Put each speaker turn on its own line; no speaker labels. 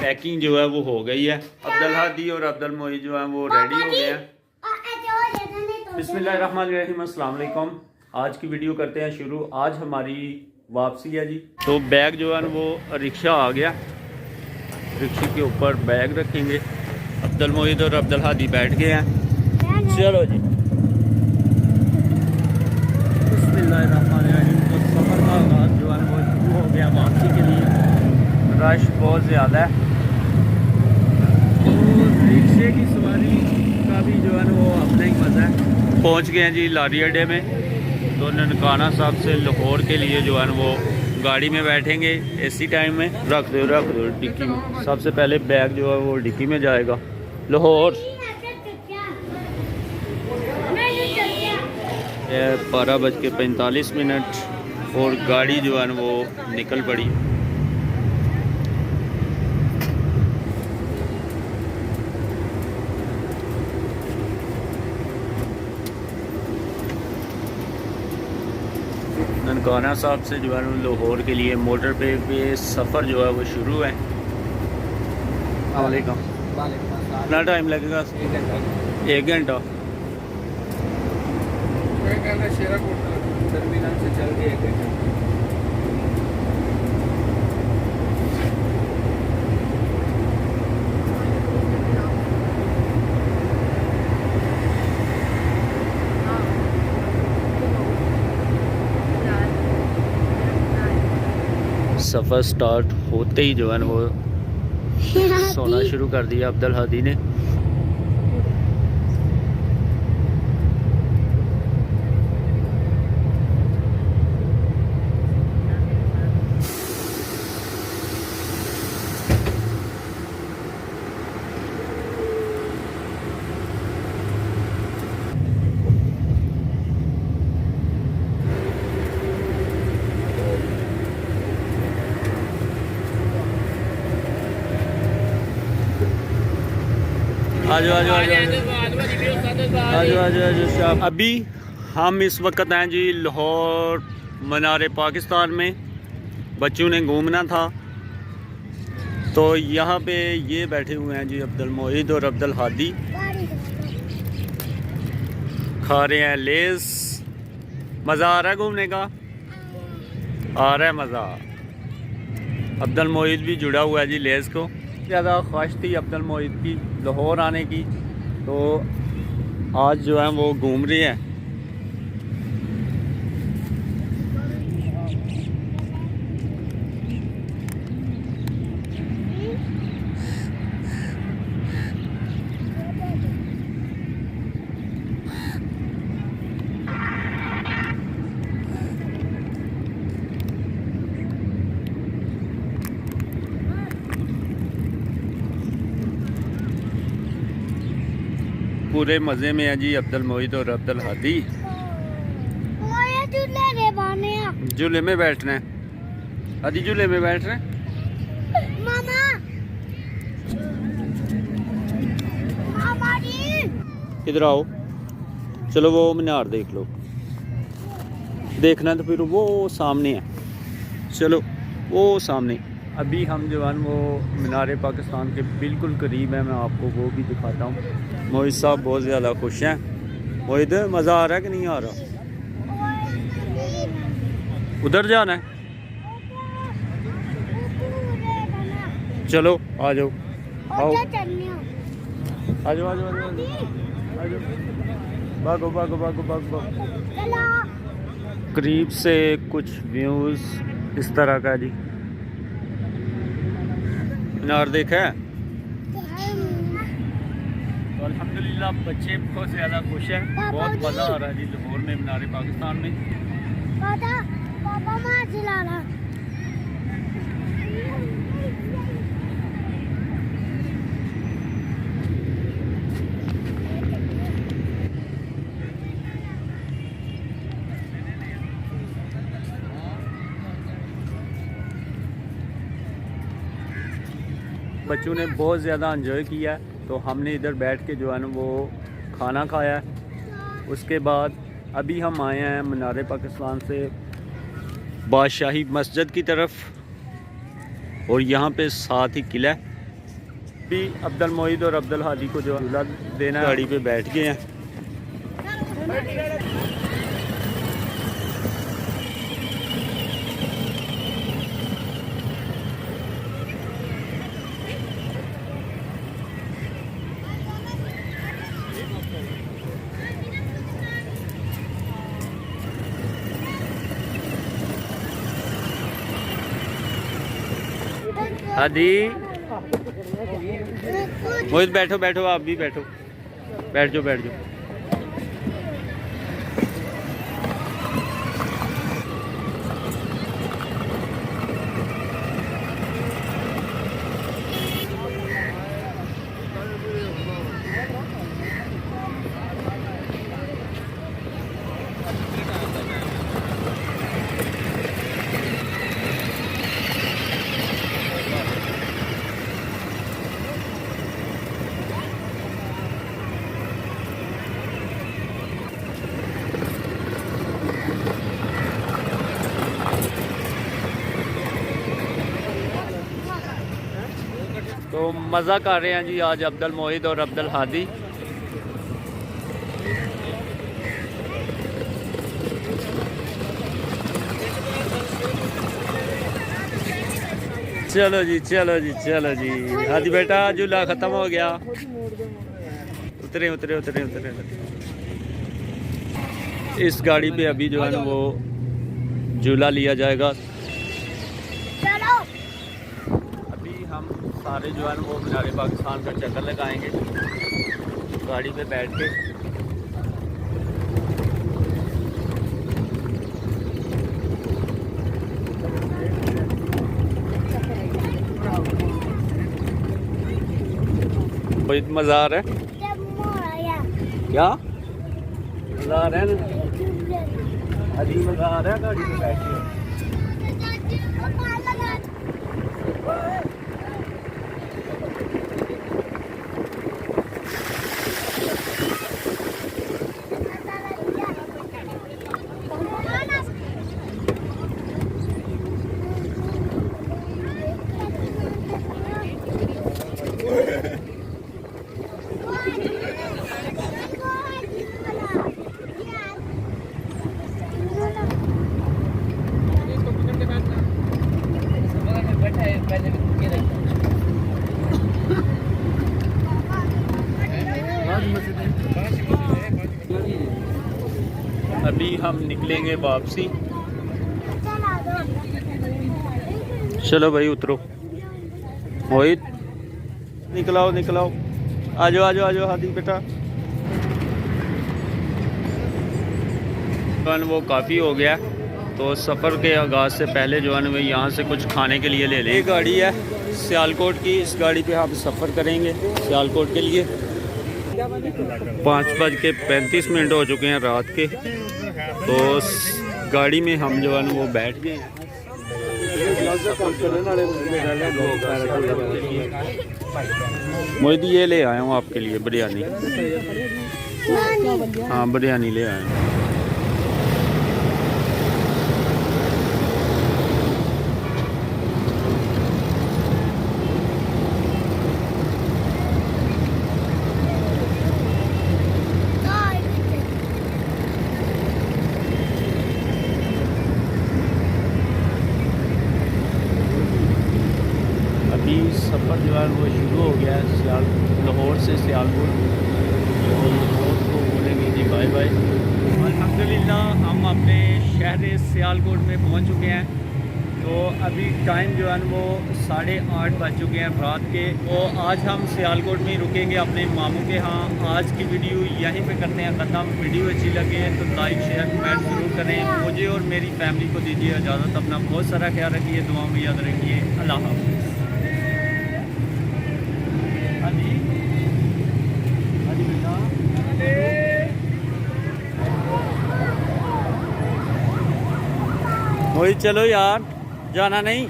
Packing जो है वो हो गई है। अब्दुल हादी और अब्दुल मोईद जो है वो रेडी हो गए हैं। बिस्मिल्लाहिर्रहमानिर्रहीम, अस्सलाम वालेकुम। आज की वीडियो करते हैं शुरू। आज हमारी वापसी है जी। तो बैग जो है वो रिक्शा आ गया, रिक्शे के ऊपर बैग रखेंगे। अब्दुल मोईद और अब्दुल हादी बैठ गए हैं। चलो जी, बिस्मिल्लाहिर्रहमानिर्रहीम। तो सफ़र का आगाज़ जो है वो शुरू हो गया वापसी के लिए। रश बहुत ज़्यादा है और रिक्शे की सवारी का भी जो है वो अपना ही मज़ा है। पहुंच गए हैं जी लारी अड्डे में। तो ननकाना साहब से लाहौर के लिए जो है वो गाड़ी में बैठेंगे। एसी टाइम में रख दो डिक्की में। सबसे पहले बैग जो है वो डिक्की में जाएगा। लाहौर 12:45 और गाड़ी जो है वो निकल पड़ी। ननकाना साहब से जो है लाहौर के लिए मोटर पे सफ़र जो है वो शुरू है। वालेकुम। कितना टाइम लगेगा? 1 घंटा। टर्मिनल से चल के 1 घंटा। सफ़र स्टार्ट होते ही जो है वो सोना शुरू कर दिया अब्दुल हादी ने। आजो अभी हम इस वक्त हैं जी लाहौर मनारे पाकिस्तान में। बच्चों ने घूमना था तो यहाँ पे ये बैठे हुए हैं जी अब्दुल मोईद और अब्दुल हादी। खा रहे हैं लेस। मज़ा आ रहा है घूमने का? आ रहा है मज़ा। अब्दुल मोईद भी जुड़ा हुआ है जी लेस को। ज़्यादा ख्वाहिश थी अब्दुल मोईद की लाहौर आने की, तो आज जो है वो घूम रही है। पूरे मज़े में है जी अब्दुल मोईद और अब्दुल हादी। झूले में बैठना है। हादी झूले में बैठ रहे हैं। इधर आओ, चलो वो मीनार देख लो। देखना तो फिर वो सामने है। चलो वो सामने। अभी हम जो है वो मीनार पाकिस्तान के बिल्कुल करीब है। मैं आपको वो भी दिखाता हूँ। मोईद साहब बहुत ज़्यादा खुश हैं। मोईद, मज़ा आ रहा है कि नहीं आ रहा? उधर जाना है? चलो आ जाओ, आओ आ जाओ आ जाओ। भागो भागो भागो भागो। करीब से कुछ व्यूज़ इस तरह का जी। मीनार देखा है? तो अल्हम्दुलिल्लाह बच्चे बहुत ज़्यादा खुश हैं। बहुत मज़ा आ रहा है जी लाहौर में मीनार पाकिस्तान में। पापा चिल्ला रहा। बच्चों ने बहुत ज़्यादा एंजॉय किया, तो हमने इधर बैठ के जो है ना वो खाना खाया। उसके बाद अभी हम आए हैं मीनार पाकिस्तान से बादशाही मस्जिद की तरफ, और यहाँ पे साथ ही किला है। भी अब्दुल मोहित और अब्दुल हादी को जो झूला देना है, गाड़ी पे बैठ गए हैं। हादी मोहित बैठो बैठो, आप भी बैठो, बैठ जाओ बैठ जाओ। तो मज़ा कर रहे हैं जी आज अब्दुल मोहित और अब्दुल हादी। चलो जी चलो जी चलो जी। हादी बेटा झूला ख़त्म हो गया। उतरे उतरे उतरे उतरे उतरे। इस गाड़ी पे अभी जो है ना वो झूला लिया जाएगा। हम सारे जो है वो मीनार पाकिस्तान का चक्कर लगाएंगे गाड़ी पे बैठ के। बहुत मज़ा आ रहा है। क्या मज़ा आ रहा है ना? अभी मज़ा आ रहा है गाड़ी पे बैठ के। अभी हम निकलेंगे वापसी। चलो भाई उतरो। मोहित निकलाओ निकलाओ, आ जाओ आ जाओ आ जाओ हादी बेटा। वो काफ़ी हो गया तो सफ़र के आगाज़ से पहले जो है ना यहाँ से कुछ खाने के लिए ले लें। ये गाड़ी है सियालकोट की, इस गाड़ी पे हम सफ़र करेंगे सियालकोट के लिए। 5:35 हो चुके हैं रात के, तो गाड़ी में हम जो है ना वो बैठ गए हैं। मोहित ये ले आया हूँ आपके लिए बिरयानी। हाँ बिरयानी ले आया हूँ। सफ़र जो है वो शुरू हो गया है लाहौर से सियालकोट। लाहौर को बोलेंगे जी बाय बाय। अल्हम्दुलिल्लाह हम अपने शहर सियालकोट में पहुंच चुके हैं। तो अभी टाइम जो है वो 8:30 बज चुके हैं रात के। तो आज हम सियालकोट में ही रुकेंगे अपने मामू के यहाँ। आज की वीडियो यहीं पे करते हैं ख़त्म। वीडियो अच्छी लगे तो लाइक शेयर कमेंट ज़रूर करें। मुझे और मेरी फैमिली को दीजिए इजाज़त। अपना बहुत सारा ख्याल रखिए, दुआ में याद रखिए। अल्लाह हाफ़िज़। मोहित चलो यार, जाना नहीं।